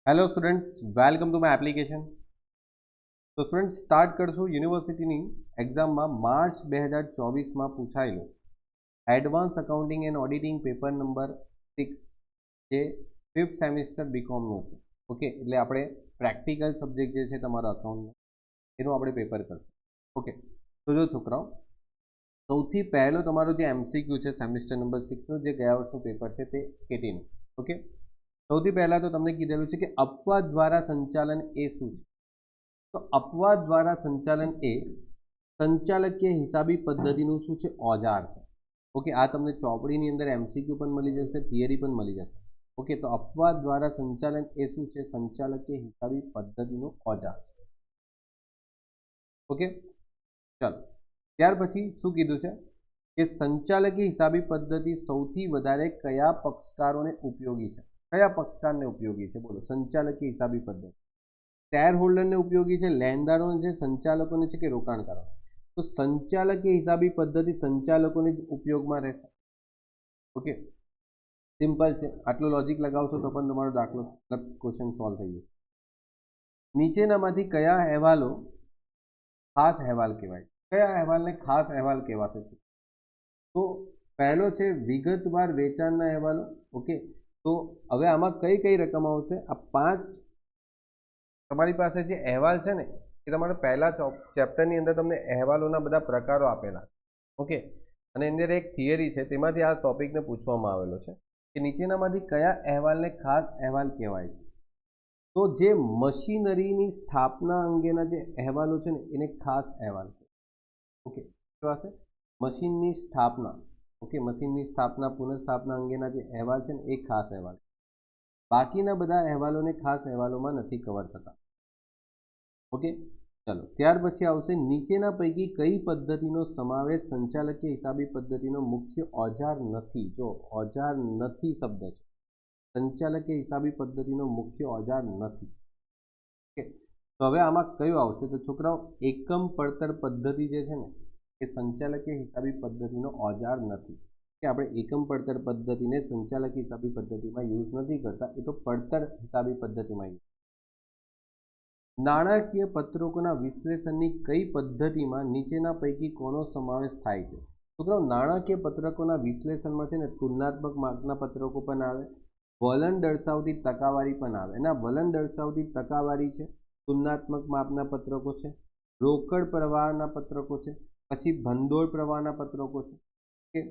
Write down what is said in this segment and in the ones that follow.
Hello students, welcome to my application. तो students start करशू university exam में March 2024 में पूछायेलू advance accounting and auditing paper number 6 जे 5th सेमिस्टर बीकॉम नो छे। ओके, એટલે આપણે પ્રેક્ટિકલ સબ્જેક્ટ જે છે તમારો અકાઉન્ટનો એનું આપણે પેપર કરશું। ઓકે, તો જો છોકરાઓ સૌથી પહેલો તમારો જે એમસીક્યુ છે સેમિસ્ટર નંબર 6 નું જે ગયા વર્ષનું પેપર છે તે કેટીનું। ઓકે, સૌથી પહેલા તો તમને કીધેલું છે કે અપવાદ દ્વારા સંચાલન એ શું છે? તો અપવાદ દ્વારા સંચાલન એ સંચાલકીય હિસાબી પદ્ધતિનું શું છે? ઓજાર છે। ઓકે, આ તમને ચોપડીની અંદર એમસીક્યુ પણ મળી જશે, થિયરી પણ મળી જશે। ઓકે, તો અપવાદ દ્વારા સંચાલન એ શું છે? સંચાલકીય હિસાબી પદ્ધતિનું ઓજાર છે। ઓકે, ચાલો ત્યાર પછી શું કીધું છે કે સંચાલકીય હિસાબી પદ્ધતિ સૌથી વધારે કયા પક્ષકારોને ઉપયોગી છે? કયા પક્ષકારને ઉપયોગી છે? બોલો, સંચાલકીય હિસાબી પદ્ધતિ શેર હોલ્ડરને ઉપયોગી છે, લેણદારોને છે, સંચાલકોને છે કે રોકાણકારો? તો સંચાલકીય હિસાબી પદ્ધતિ સંચાલકોને જ ઉપયોગમાં રહેશે। ઓકે, સિમ્પલ છે, આટલું લોજિક લગાવશો તો પણ તમારો દાખલો ક્વેશ્ચન સોલ્વ થઈ જશે। નીચેનામાંથી કયા અહેવાલો ખાસ અહેવાલ કહેવાય? કયા અહેવાલને ખાસ અહેવાલ કહેવાશે? તો પહેલો છે વિગતવાર વેચાણના અહેવાલો। ઓકે, તો હવે આમાં કઈ કઈ રકમ આવશે? આ 5 તમારી પાસે જે અહેવાલ છે ને એ તમારે પહેલા ચેપ્ટરની અંદર તમને અહેવાલોના બધા પ્રકારો આપેલા છે। ઓકે, અને એની અંદર એક થિયરી છે, તેમાંથી આ ટોપિકને પૂછવામાં આવેલો છે કે નીચેનામાંથી કયા અહેવાલને ખાસ અહેવાલ કહેવાય છે? તો જે મશીનરીની સ્થાપના અંગેના જે અહેવાલો છે ને એને ખાસ અહેવાલ કહેવાય। ઓકે, કેવા છે? મશીનની સ્થાપના, ઓકે, મશીનની સ્થાપના પુનઃસ્થાપના અંગેના જે અહેવાલ છે ને એ ખાસ અહેવાલ। બાકીના બધા અહેવાલોને ખાસ અહેવાલોમાં નથી કવર થતા। ઓકે, ચલો ત્યાર પછી આવશે નીચેના પૈકી કઈ પદ્ધતિનો સમાવેશ સંચાલકીય હિસાબી પદ્ધતિનો મુખ્ય ઓજાર નથી? જો ઓજાર નથી શબ્દ છે, સંચાલકીય હિસાબી પદ્ધતિનો મુખ્ય ઓજાર નથી। ઓકે, તો હવે આમાં કયું આવશે? તો છોકરાઓ એકમ પડતર પદ્ધતિ જે છે ને એ સંચાલકીય હિસાબી પદ્ધતિનો ઓજાર નથી। કે આપણે એકમ પડતર પદ્ધતિને સંચાલકીય હિસાબી પદ્ધતિમાં યુઝ નથી કરતા, એ તો પડતર હિસાબી પદ્ધતિમાં યુઝ। નાણાકીય પત્રકોના વિશ્લેષણની કઈ પદ્ધતિમાં નીચેના પૈકી કોનો સમાવેશ થાય છે? છોકરાઓ નાણાકીય પત્રકોના વિશ્લેષણમાં છે ને તુલનાત્મક માપના પત્રકો પણ આવે, વલણ દર્શાવતી ટકાવારી પણ આવે। એના વલણ દર્શાવતી ટકાવારી છે, તુલનાત્મક માપના પત્રકો છે, રોકડ પ્રવાહના પત્રકો છે, પછી ભંડોળ પ્રવાહના પત્રકો છે। ઓકે,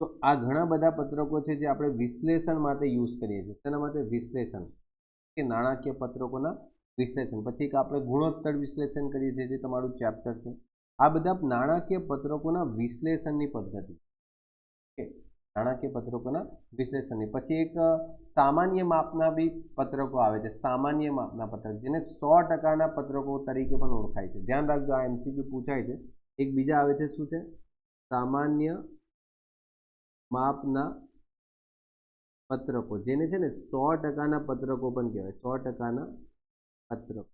તો આ ઘણા બધા પત્રકો છે જે આપણે વિશ્લેષણ માટે યુઝ કરીએ છીએ। શેના માટે? વિશ્લેષણ, કે નાણાકીય પત્રકોના વિશ્લેષણ। પછી એક આપણે ગુણોત્તર વિશ્લેષણ કરીએ છીએ, જે તમારું ચેપ્ટર છે। આ બધા નાણાકીય પત્રકોના વિશ્લેષણની પદ્ધતિ, ઓકે, નાણાકીય પત્રકોના વિશ્લેષણની। પછી એક સામાન્ય માપના બી પત્રકો આવે છે, સામાન્ય માપના પત્રક, જેને 100%ના પત્રકો તરીકે પણ ઓળખાય છે। ધ્યાન રાખજો, આ એમસીક્યુ પૂછાય છે। એક બીજા આવે છે, શું છે? સામાન્ય માપના પત્રકો, જેને છે ને 100%ના પત્રકો પણ કહેવાય, 100%ના પત્રકો।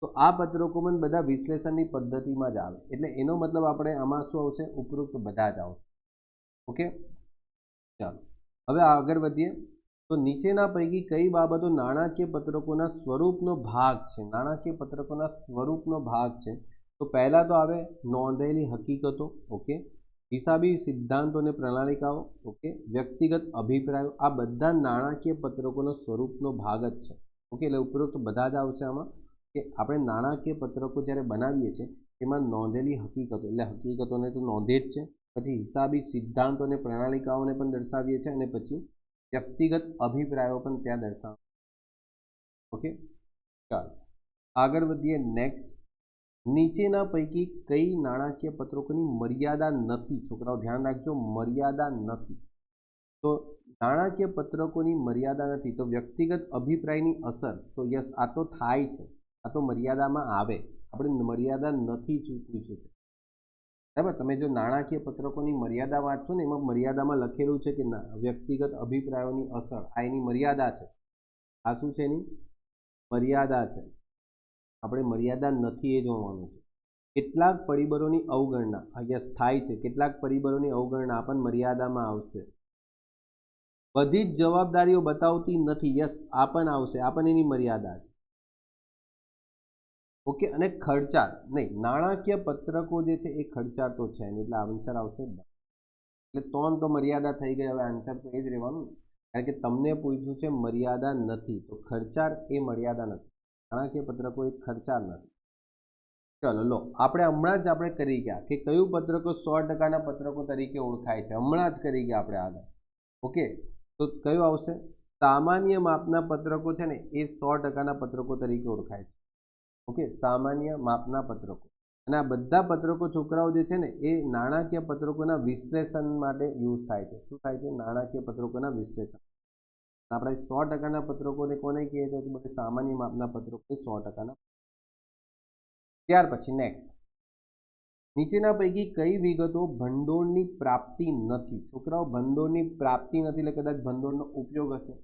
તો આ પત્રકો પણ બધા વિશ્લેષણની પદ્ધતિમાં જ આવે, એટલે એનો મતલબ આપણે આમાં શું આવશે? ઉપરોક્ત બધા જ આવશે। ઓકે, ચાલો હવે આગળ વધીએ। તો નીચેના પૈકી કઈ બાબતો નાણાકીય પત્રકોના સ્વરૂપનો ભાગ છે? નાણાકીય પત્રકોના સ્વરૂપનો ભાગ છે તો પહેલા તો આવે નોંધેલી હકીકતો, ઓકે, હિસાબી સિદ્ધાંતો અને પ્રણાલિકાઓ, ઓકે, વ્યક્તિગત અભિપ્રાયો, આ બધા નાણાકીય પત્રકોનો સ્વરૂપનો ભાગ જ છે। ઓકે, એટલે ઉપરોક્ત બધા જ આવશે આમાં, કે આપણે નાણાકીય પત્રકો જ્યારે બનાવીએ છીએ તેમાં નોંધેલી હકીકતો, એટલે હકીકતોને તો નોંધે જ છે, પછી હિસાબી સિદ્ધાંતો અને પ્રણાલિકાઓને પણ દર્શાવીએ છીએ, અને પછી વ્યક્તિગત અભિપ્રાયો પણ ત્યાં દર્શાવ। ઓકે, ચાલો આગળ વધીએ। નેક્સ્ટ, નીચેના પૈકી કઈ નાણાકીય પત્રકોની મર્યાદા નથી? છોકરાઓ ધ્યાન રાખજો, મર્યાદા નથી। તો નાણાકીય પત્રકોની મર્યાદા નથી, તો વ્યક્તિગત અભિપ્રાયની અસર, તો યસ, આ તો થાય છે, આ તો મર્યાદામાં આવે। આપણે મર્યાદા નથી શું પૂછ્યું છે, બરાબર? તમે જો નાણાકીય પત્રકોની મર્યાદા વાંચશો ને, એમાં મર્યાદામાં લખેલું છે કે વ્યક્તિગત અભિપ્રાયોની અસર, આ એની મર્યાદા છે। આ શું છે? એની મર્યાદા છે। આપણે મર્યાદા નથી એ જોવાનું છે। કેટલાક પરિબળોની અવગણના, યસ થાય છે, કેટલાક પરિબળોની અવગણના પણ મર્યાદામાં આવશે। બધી જ જવાબદારીઓ બતાવતી નથી. યસ, આ પણ આવશે, આ પણ એની મર્યાદા છે. ઓકે, અને ખર્ચાળ નહીં, નાણાકીય પત્રકો જે છે એ ખર્ચાળ તો છે નહીં, એટલે આન્સર આવશે એટલે 3 તો મર્યાદા થઈ ગઈ. હવે આન્સર તો એ જ રહેવાનું, કારણ કે તમને પૂછ્યું છે મર્યાદા નથી, તો ખર્ચાળ એ મર્યાદા નથી, નાણાકીય પત્રકો એ ખર્ચાળ નથી. ચલો લો, આપણે હમણાં જ આપણે કરી ગયા કે કયું પત્રકો 100%ના પત્રકો તરીકે ઓળખાય છે, હમણાં જ કરી ગયા આપણે આગળ. ઓકે, તો કયું આવશે? સામાન્ય માપના પત્રકો છે ને એ 100%ના પત્રકો તરીકે ઓળખાય છે. ઓકે, સામાન્ય માપના પત્રકો. અને આ બધા પત્રકો છોકરાઓ જે છે ને એ નાણાકીય પત્રકોના વિશ્લેષણ માટે યુઝ થાય છે. શું થાય છે? નાણાકીય પત્રકોના વિશ્લેષણ. આપણે 100%ના પત્રકોને કોને કહીએ તો સામાન્ય માપના પત્રકો 100%ના. ત્યાર પછી નેક્સ્ટ, નીચેના પૈકી કઈ વિગતો ભંડોળની પ્રાપ્તિ નથી? છોકરાઓ, ભંડોળની પ્રાપ્તિ નથી એટલે કદાચ ભંડોળનો ઉપયોગ હશે.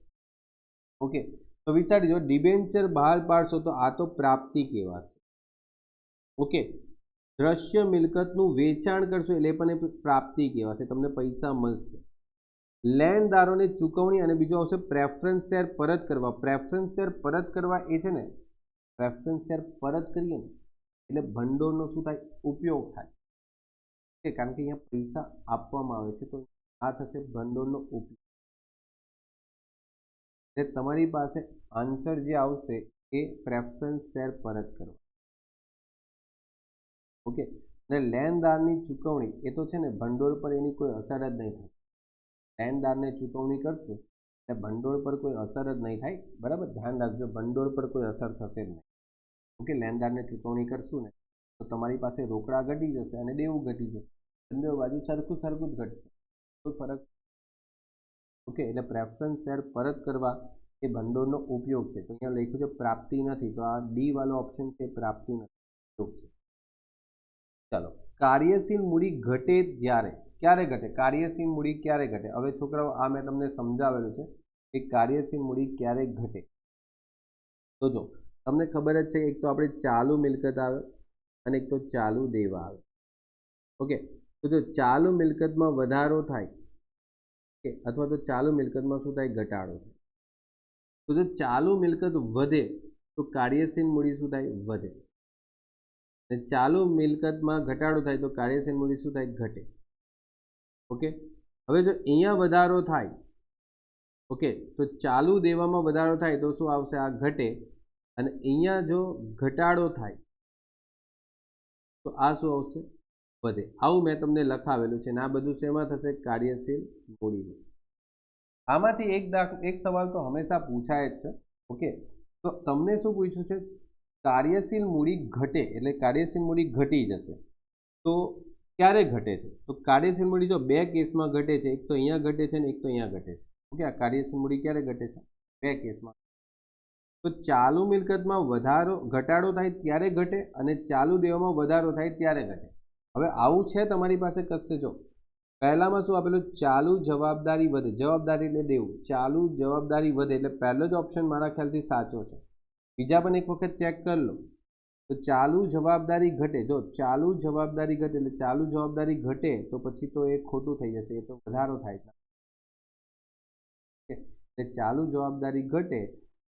ઓકે, તો વિચારી જો, ડિબેન્ચર બહાર પાડશો તો આ તો પ્રાપ્તિ કહેવાશે. ઓકે, દ્રશ્ય મિલકતનું વેચાણ કરશો એટલે પણ એ પ્રાપ્તિ કહેવાશે, તમને પૈસા મળશે. લેણદારોને ચૂકવણી અને બીજો આવશે પ્રેફરન્સ શેર પરત કરવા. પ્રેફરન્સ શેર પરત કરવા એ છે ને, પ્રેફરન્સ શેર પરત કરીએ ને એટલે ભંડોળનો શું થાય? ઉપયોગ થાય. કારણ કે અહીંયા પૈસા આપવામાં આવે છે, તો આ થશે ભંડોળનો ઉપયોગ. એટલે તમારી પાસે આન્સર જે આવશે એ પ્રેફરન્સ શેર પરત કરવા. ઓકે, અને લેણદારની ચૂકવણી એ તો છે ને ભંડોળ પર એની કોઈ અસર જ નહીં થાય. લેણદારને ચૂકવણી કરશું એટલે ભંડોળ પર કોઈ અસર જ નહીં થાય. બરાબર, ધ્યાન રાખજો, ભંડોળ પર કોઈ અસર થશે જ નહીં. ઓકે, લેણદારને ચૂકવણી કરશું ને તો તમારી પાસે રોકડા ઘટી જશે અને દેવું ઘટી જશે, બંને બાજુ સરખું સરખું જ ઘટશે, કોઈ ફરક. ઓકે, એટલે પ્રેફરન્સ શેર પરત કરવા એ ભંડોળનો ઉપયોગ છે. તો અહીંયા લખ્યું છે પ્રાપ્તિ નથી, તો આ ડી વાળો ઓપ્શન છે, પ્રાપ્તિ નથી, ઉપયોગ છે. ચાલો, કાર્યશીલ મૂડી ઘટે જ્યારે, ક્યારે ઘટે? કાર્યશીલ મૂડી ક્યારે ઘટે? હવે છોકરાઓ, આ મેં તમને સમજાવેલું છે કે કાર્યશીલ મૂડી ક્યારે ઘટે. તો જો તમને ખબર જ છે, એક તો આપણે ચાલુ મિલકત આવે અને એક તો ચાલુ દેવા આવે. ઓકે, તો જો ચાલુ મિલકતમાં વધારો થાય કે અથવા તો ચાલુ મિલકતમાં શું થાય? ઘટાડો થાય. તો જો ચાલુ મિલકત વધે તો કાર્યશીલ મૂડી શું થાય? વધે. અને ચાલુ મિલકતમાં ઘટાડો થાય તો કાર્યશીલ મૂડી શું થાય? ઘટે. ઓકે, હવે જો અહીંયા વધારો થાય, ઓકે, તો ચાલુ દેવામાં વધારો થાય તો શું આવશે? આ ઘટે. અને અહીંયા જો ઘટાડો થાય તો આ શું આવશે? વધે. આવું મેં તમને લખાવેલું છે, અને આ બધું શેમાં થશે? કાર્યશીલ મૂડીમાં. આમાંથી એક સવાલ તો હંમેશા પૂછાય જ છે. ઓકે, તો તમને શું પૂછ્યું છે? કાર્યશીલ મૂડી ઘટે એટલે કાર્યશીલ મૂડી ઘટી જશે, તો ક્યારે ઘટે છે? તો કાર્યશીલ મૂડી જો બે કેસમાં ઘટે છે, એક તો અહીંયા ઘટે છે ને એક તો અહીંયા ઘટે છે. ઓકે, આ કાર્યશીલ મૂડી ક્યારે ઘટે છે? બે કેસમાં. તો ચાલુ મિલકતમાં ઘટાડો થાય ત્યારે ઘટે અને ચાલુ દેવામાં વધારો થાય ત્યારે ઘટે. હવે આવું છે તમારી પાસે કશે? જો પહેલામાં શું આપેલું? ચાલુ જવાબદારી વધે, જવાબદારી એટલે દેવું, ચાલુ જવાબદારી વધે એટલે પહેલો જ ઓપ્શન મારા ખ્યાલથી સાચો છે. બીજા પણ એક વખત ચેક કરી લો. તો ચાલુ જવાબદારી ઘટે, જો ચાલુ જવાબદારી ઘટે એટલે ચાલુ જવાબદારી ઘટે તો પછી તો એ ખોટું થઈ જશે, એ તો વધારો થાય. એટલે ચાલુ જવાબદારી ઘટે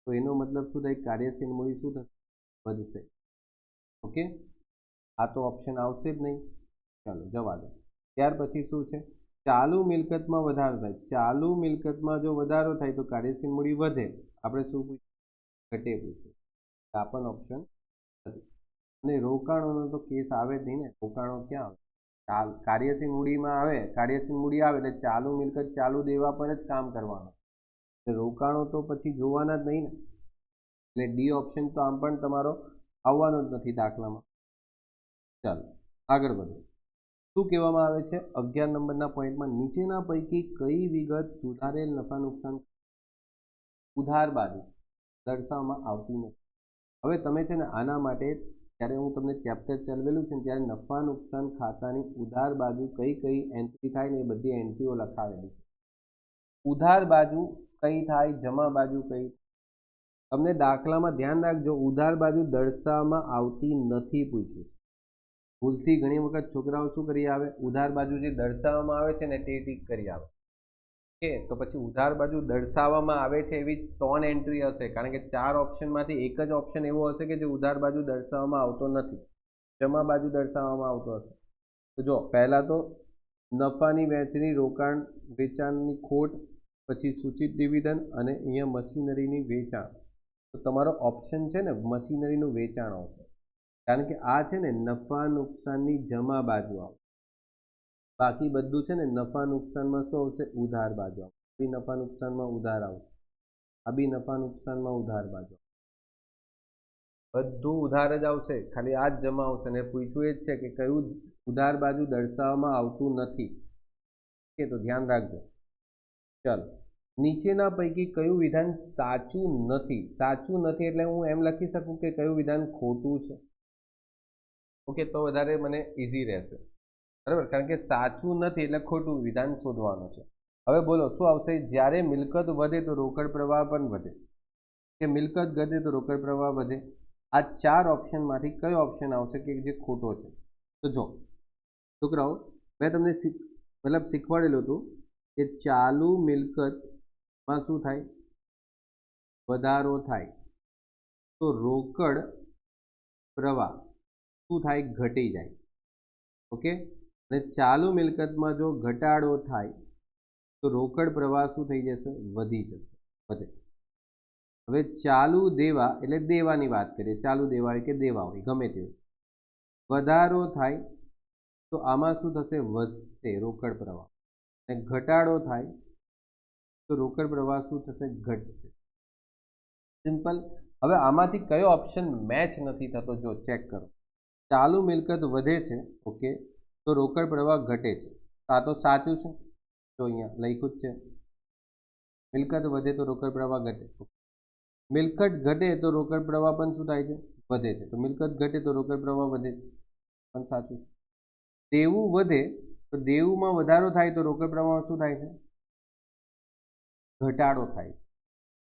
તો એનો મતલબ શું થાય? કાર્યશીલ મૂડી શું થશે? વધશે. ઓકે, આ તો ઓપ્શન આવશે જ નહીં. ચાલો જવા દો. ત્યાર પછી શું છે? ચાલુ મિલકતમાં વધારો થાય. ચાલુ મિલકતમાં જો વધારો થાય તો કાર્યશીલ મૂડી વધે. આપણે શું પૂછ્યું? ઘટે પૂછ્યું. આ પણ ઓપ્શન નથી. અને રોકાણોનો તો કેસ આવે જ નહીં ને. રોકાણો ક્યાં આવે? કાર્યશીલ મૂડીમાં આવે. કાર્યશીલ મૂડી આવે એટલે ચાલુ મિલકત ચાલુ દેવા પર જ કામ કરવાનું. રોકાણો તો પછી જોવાના જ નહીં ને. એટલે ડી ઓપ્શન તો આમ પણ તમારો આવવાનો જ નથી દાખલામાં. ચાલો આગળ વધો. શું કહેવામાં આવે છે 11 નંબરના પોઈન્ટમાં? નીચેના પૈકી કઈ વિગત સુધારેલ નફા નુકસાન ઉધાર બાજુ દર્શાવવામાં આવતી નથી? હવે તમે છે ને આના માટે જ્યારે હું તમને ચેપ્ટર ચલાવેલું છે ત્યારે નફા નુકસાન ખાતાની ઉધાર બાજુ કઈ કઈ એન્ટ્રી થાય ને એ બધી એન્ટ્રીઓ લખાવેલી છે. ઉધાર બાજુ કઈ થાય, જમા બાજુ કઈ. તમને દાખલામાં ધ્યાન રાખજો, ઉધાર બાજુ દર્શાવવામાં આવતી નથી પૂછ્યું છે. ભૂલથી ઘણી વખત છોકરાઓ શું કરી આવે? ઉધાર બાજુ જે દર્શાવવામાં આવે છે ને તે ટીક કરી આવે. કે તો પછી ઉધાર બાજુ દર્શાવવામાં આવે છે એવી 3 એન્ટ્રી હશે, કારણ કે 4 ઓપ્શનમાંથી એક જ ઓપ્શન એવો હશે કે જે ઉધાર બાજુ દર્શાવવામાં આવતો નથી, જમા બાજુ દર્શાવવામાં આવતો હશે. તો જો પહેલાં તો નફાની વહેંચણી, રોકાણ વેચાણની ખોટ, પછી સૂચિત ડિવિડન્ડ અને અહીંયા મશીનરીની વેચાણ. તો તમારો ઓપ્શન છે ને મશીનરીનું વેચાણ આવશે, કારણ કે આ છે ને નફા નુકસાનની જમા બાજુ આવશે. બાકી બધું છે ને નફા નુકસાનમાં શું આવશે? ઉધાર બાજુ આવશે. બી નફા નુકસાનમાં ઉધાર આવશે, આ બી નફા નુકસાનમાં ઉધાર બાજુ, બધું ઉધાર જ આવશે, ખાલી આ જ જમા આવશે. ને પૂછ્યું એ જ છે કે કયું ઉધાર બાજુ દર્શાવવામાં આવતું નથી. કે તો ધ્યાન રાખજો. ચાલો, નીચેના પૈકી કયું વિધાન સાચું નથી? સાચું નથી એટલે હું એમ લખી શકું કે કયું વિધાન ખોટું છે. ઓકે, તો વધારે મને ઇઝી રહેશે, બરાબર, કારણ કે સાચું નથી એટલે ખોટું વિધાન શોધવાનું છે. હવે બોલો શું આવશે? જ્યારે મિલકત વધે તો રોકડ પ્રવાહ પણ વધે, કે મિલકત ઘટે તો રોકડ પ્રવાહ વધે. આ 4 ઓપ્શનમાંથી કયો ઓપ્શન આવશે કે જે ખોટો છે? તો જો છોકરાઓ, મેં તમને શીખવાડેલું હતું કે ચાલુ મિલકતમાં શું થાય? વધારો થાય. તો રોકડ પ્રવાહ શું થાય? ઘટી જાય. ઓકે, અને ચાલુ મિલકતમાં જો ઘટાડો થાય તો રોકડ પ્રવાહ શું થઈ જશે? વધી જશે, વધે. હવે ચાલુ દેવા એટલે દેવાની વાત કરીએ, ચાલુ દેવા હોય કે દેવા હોય ગમે તે, વધારો થાય તો આમાં શું થશે? વધશે રોકડ પ્રવાહ. અને ઘટાડો થાય તો રોકડ પ્રવાહ શું થશે? ઘટશે. સિમ્પલ. હવે આમાંથી કયો ઓપ્શન મેચ નથી થતો? જો ચેક કરો. ચાલુ મિલકત વધે છે, ઓકે, તો રોકડ પ્રવાહ ઘટે છે. આ તો સાચું છે, તો અહીંયા લખ્યું જ છે. મિલકત વધે તો રોકડ પ્રવાહ ઘટે. મિલકત ઘટે તો રોકડ પ્રવાહ પણ શું થાય છે? વધે છે. તો મિલકત ઘટે તો રોકડ પ્રવાહ વધે છે, પણ સાચું છે. દેવું વધે તો દેવુંમાં વધારો થાય તો રોકડ પ્રવાહ શું થાય છે? ઘટાડો થાય છે.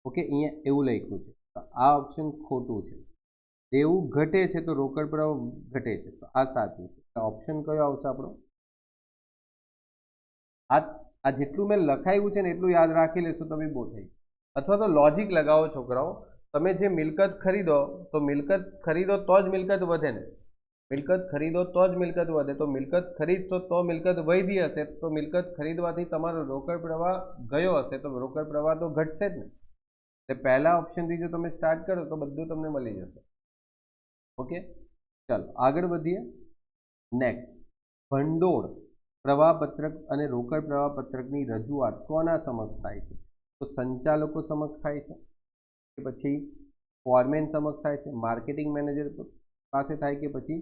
ઓકે, અહીંયા એવું લખ્યું છે, તો આ ઓપ્શન ખોટું છે. દેવું ઘટે છે તો રોકડ પ્રવાહ ઘટે છે, તો આ સાચું છે. ઓપ્શન કયો આવશે આપણો? આ જેટલું મેં લખાયું છે ને એટલું યાદ રાખી લેશો તમે બહુ થઈ. અથવા તો લોજિક લગાવો છોકરાઓ. તમે જે મિલકત ખરીદો તો મિલકત ખરીદો તો જ મિલકત વધે ને. મિલકત ખરીદો તો જ મિલકત વધે. તો મિલકત ખરીદશો તો મિલકત વધી હશે, તો મિલકત ખરીદવાથી તમારો રોકડ પ્રવાહ ગયો હશે તો રોકડ પ્રવાહ તો ઘટશે જ ને. એટલે પહેલા ઓપ્શનથી જો તમે સ્ટાર્ટ કરો તો બધું તમને મળી જશે. ઓકે, ચાલો આગળ વધીએ. નેક્સ્ટ, ભંડોળ પ્રવાહપત્રક અને રોકડ પ્રવાહપત્રકની રજૂઆત કોના સમક્ષ થાય છે? તો સંચાલકો સમક્ષ થાય છે, કે પછી ફોરમેન સમક્ષ થાય છે, માર્કેટિંગ મેનેજર પાસે થાય, કે પછી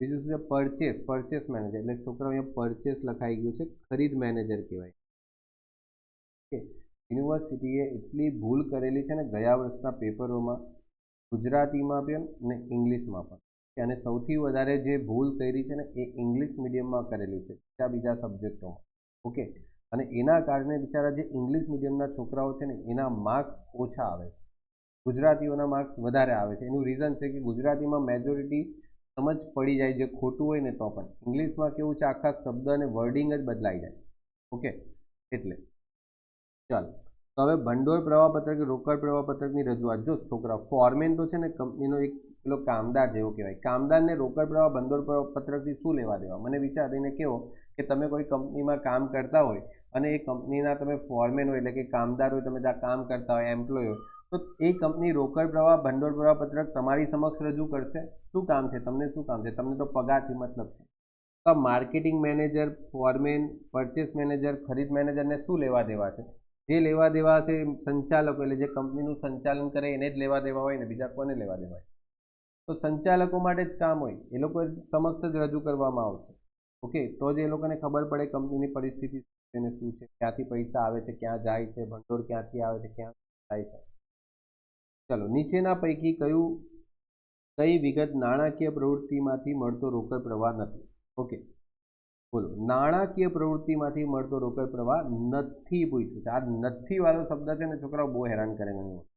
બીજું શું છે? Purchase manager. એટલે છોકરાઓ અહીંયા પરચેસ લખાઈ ગયું છે, ખરીદ મેનેજર કહેવાય. ઓકે, યુનિવર્સિટીએ એટલી ભૂલ કરેલી છે ને ગયા વર્ષના પેપરોમાં, ગુજરાતીમાં પણ અને ઇંગ્લિશમાં પણ. અને સૌથી વધારે જે ભૂલ કરી છે ને એ ઇંગ્લિશ મીડિયમમાં કરેલી છે, બીજા સબ્જેક્ટોમાં. ઓકે, અને એના કારણે બિચારા જે ઇંગ્લિશ મીડિયમના છોકરાઓ છે ને એના માર્ક્સ ઓછા આવે છે, ગુજરાતીઓના માર્ક્સ વધારે આવે છે. એનું રીઝન છે કે ગુજરાતીમાં મેજોરિટી સમજ પડી જાય, જે ખોટું હોય ને તો પણ. ઇંગ્લિશમાં કેવું છે, આખા શબ્દ અને વર્ડિંગ જ બદલાઈ જાય. ઓકે, એટલે ચાલો, તો હવે ભંડોળ પ્રવાહપત્રક, રોકડ પ્રવાહપત્રકની રજૂઆત. જો છોકરા, ફોરમેન તો છે ને કંપનીનો એક પેલો કામદાર જેવો કહેવાય. કામદારને રોકડ પ્રવાહ ભંડોળ પ્રવાહપત્રકથી શું લેવા દેવા? મને વિચારીને કહો કે તમે કોઈ કંપનીમાં કામ કરતા હોય અને એ કંપનીના તમે ફોરમેન હોય, એટલે કે કામદાર હોય, તમે ત્યાં કામ કરતા હોય, એમ્પ્લોય હોય, તો એ કંપની રોકડ પ્રવાહ ભંડોળ પ્રવાહપત્રક તમારી સમક્ષ રજૂ કરશે. શું કામ છે? તમને શું કામ છે? તમને તો પગારથી મતલબ છે. તો marketing manager, foreman, purchase manager, ખરીદ મેનેજરને શું લેવા દેવા છે? જે લેવા દેવા હશે સંચાલકો, એટલે જે કંપનીનું સંચાલન કરે એને જ લેવા દેવા હોય ને, બીજા કોને લેવા દેવા હોય? તો સંચાલકો માટે જ કામ હોય, એ લોકો સમક્ષ જ રજૂ કરવામાં આવશે. ઓકે, તો જ એ લોકોને ખબર પડે કંપનીની પરિસ્થિતિ એને શું છે, ક્યાંથી પૈસા આવે છે, ક્યાં જાય છે, ભંડોળ ક્યાંથી આવે છે, ક્યાં જાય છે. ચલો, નીચેના પૈકી કઈ વિગત નાણાકીય પ્રવૃત્તિમાંથી મળતો રોકડ પ્રવાહ નથી? ઓકે, બોલો, નાણાકીય પ્રવૃત્તિમાંથી મળતો રોકડ પ્રવાહ નથી પૂછ્યું છે. આ નથી વાળો શબ્દ છે ને છોકરાઓ બહુ હેરાન કરે ઘણી વખત.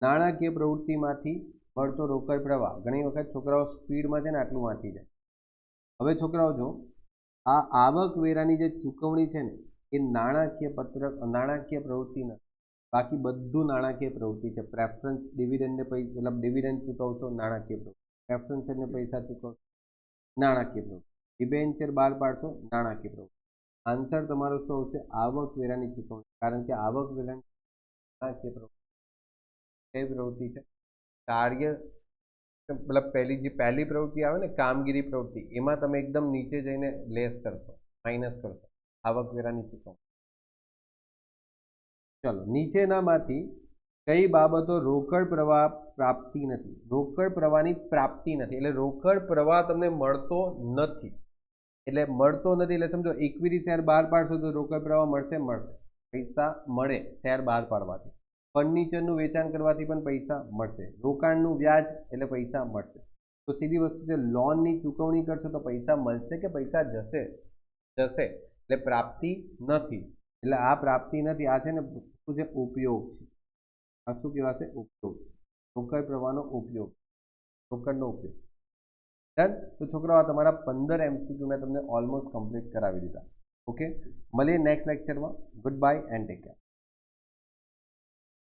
નાણાકીય પ્રવૃત્તિમાંથી મળતો રોકડ પ્રવાહ, ઘણી વખત છોકરાઓ સ્પીડમાં છે ને આટલું વાંચી જાય. હવે છોકરાઓ જો, આ આવકવેરાની જે ચૂકવણી છે ને એ નાણાકીય પ્રવૃત્તિ નથી, બાકી બધું નાણાકીય પ્રવૃત્તિ છે. પ્રેફરન્સ ડિવિડન્ડને મતલબ ડિવિડન્ડ ચૂકવશો, નાણાકીય પ્રવૃત્તિ. પ્રેફરન્સ એને પૈસા ચૂકવશો, નાણાકીય પ્રવૃત્તિ. ડિબેન્ચર બહાર પાડશો, નાણાકીય પ્રવૃત્તિ. આન્સર તમારો શું આવશે? આવકવેરાની ચૂકવણી, કારણ કે આવકવેરાની નાણાકીય પ્રવૃત્તિ છે. કાર્ય મતલબ પહેલી પ્રવૃત્તિ આવે ને, કામગીરી પ્રવૃત્તિ, એમાં તમે એકદમ નીચે જઈને લેસ કરશો, માઇનસ કરશો, આવકવેરાની ચૂકવણી. ચલો, નીચેનામાંથી કઈ બાબતો રોકડ પ્રવાહ પ્રાપ્તિ નથી? રોકડ પ્રવાહની પ્રાપ્તિ નથી એટલે રોકડ પ્રવાહ તમને મળતો નથી. એટલે સમજો ઇક્વિટી શેર બહાર પાડશો તો રોકડ પ્રવાહ મળશે. પૈસા મળે શેર બહાર પાડવાથી. ફર્નિચરનું વેચાણ કરવાથી પણ પૈસા મળશે. રોકાણનું વ્યાજ એટલે પૈસા મળશે. તો સીધી વસ્તુ છે, લોનની ચૂકવણી કરશો તો પૈસા મળશે કે પૈસા જશે? એટલે પ્રાપ્તિ નથી. એટલે આ પ્રાપ્તિ નથી, આ છે ને શું છે? ઉપયોગ છે. આ શું કહેવાશે? ઉપયોગ છે. રોકડ પ્રવાહનો ઉપયોગ, રોકડનો ઉપયોગ. ડન. તો છોકરાઓ, આ તમારા 15 MCQ મેં તમને ઓલમોસ્ટ કમ્પ્લીટ કરાવી દીધા. ઓકે, મળીએ નેક્સ્ટ લેક્ચરમાં. Good bye and take care.